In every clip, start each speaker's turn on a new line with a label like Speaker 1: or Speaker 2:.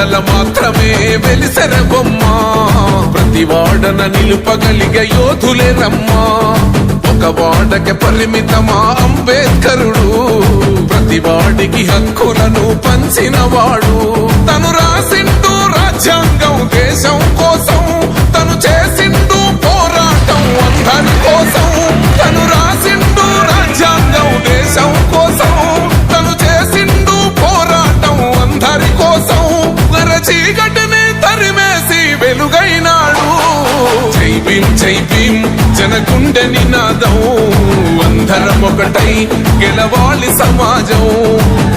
Speaker 1: వాడల మాత్రమే వెలిసెర బొమ్మ ప్రతి వాడన నిలుపగలిగే యోధులే రమ్మా ఒక వాడకి పరిమితమా అంబేద్కరుడు ప్రతి వాడికి హక్కులను పంచిన వాడు తను రాసిండు రాజ్యాంగం దేశం కోసం తను చేసిండు పోరాటం అందరి కోసం తను రాసిండు రాజ్యాంగం దేశం కోసం తను చేసిండు పోరాటం అందరి కోసం చీకటిని తరిమేసి వెలుగైనాడు జై భీం జనగుండె నినాదం అందరం ఒకటై గెలవాలి సమాజం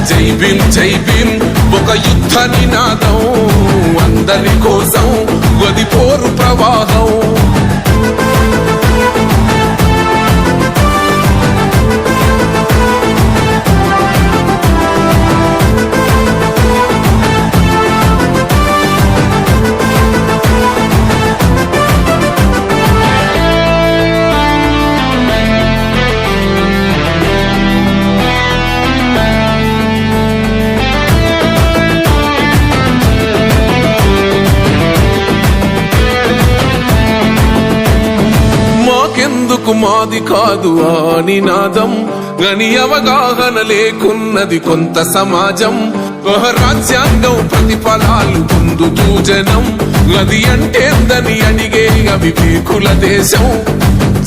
Speaker 1: జై భీం ఒక యుద్ధ నినాదం అందరి కోసం గదిపోరు ప్రవాహం ఎందుకు మాది కాదు ఆ నినాదం గని అవగాహన లేకున్నది కొంత సమాజం రాజ్యాంగం ప్రతిఫలాలు పొందుతూ జనం అది అంటేందని అడిగే అవివేకుల దేశం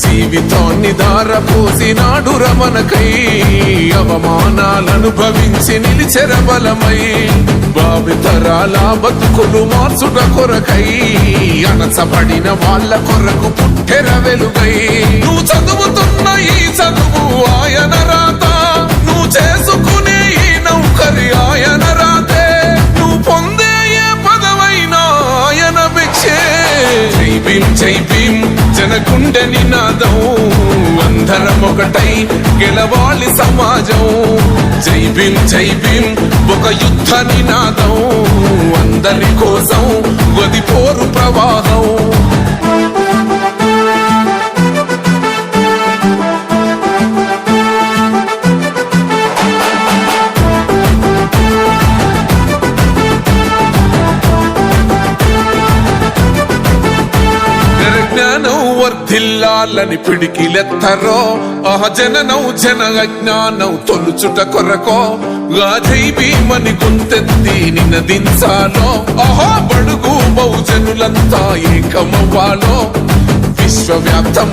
Speaker 1: జీవితాన్ని దారపోసినాడు రమణకై అవమానాలనుభవించి నిలిచెర బలమై భావితరాల బతుకులు మార్చుట కొరకై అణచబడిన వాళ్ళ కొరకు పుట్టెర వెలుగై నువ్వు చదువుతున్న ఈ చదువు ఆయన రాత నువ్వు చేసుకునే ఈ నౌకరి ఆయన రాతే నువ్వు పొందే ఏ పదవైనా ఆయన భిక్షే జై భీం జనగుండె నినాదం అందరం ఒకటై గెలవాలి సమాజం జై భీం ఒక యుద్ధ నినాదం అందరి కోసం గదిపోరు ప్రవాహం వర్ధిల్లాలని పిడికిలెత్తరో జననం జన అజ్ఞానం తొలుచుట కొరకో జై భీమని గుంతెత్తి నినదించాలో బడుగు బహుజనులంతా ఏకమవ్వాలో విశ్వవ్యాప్తం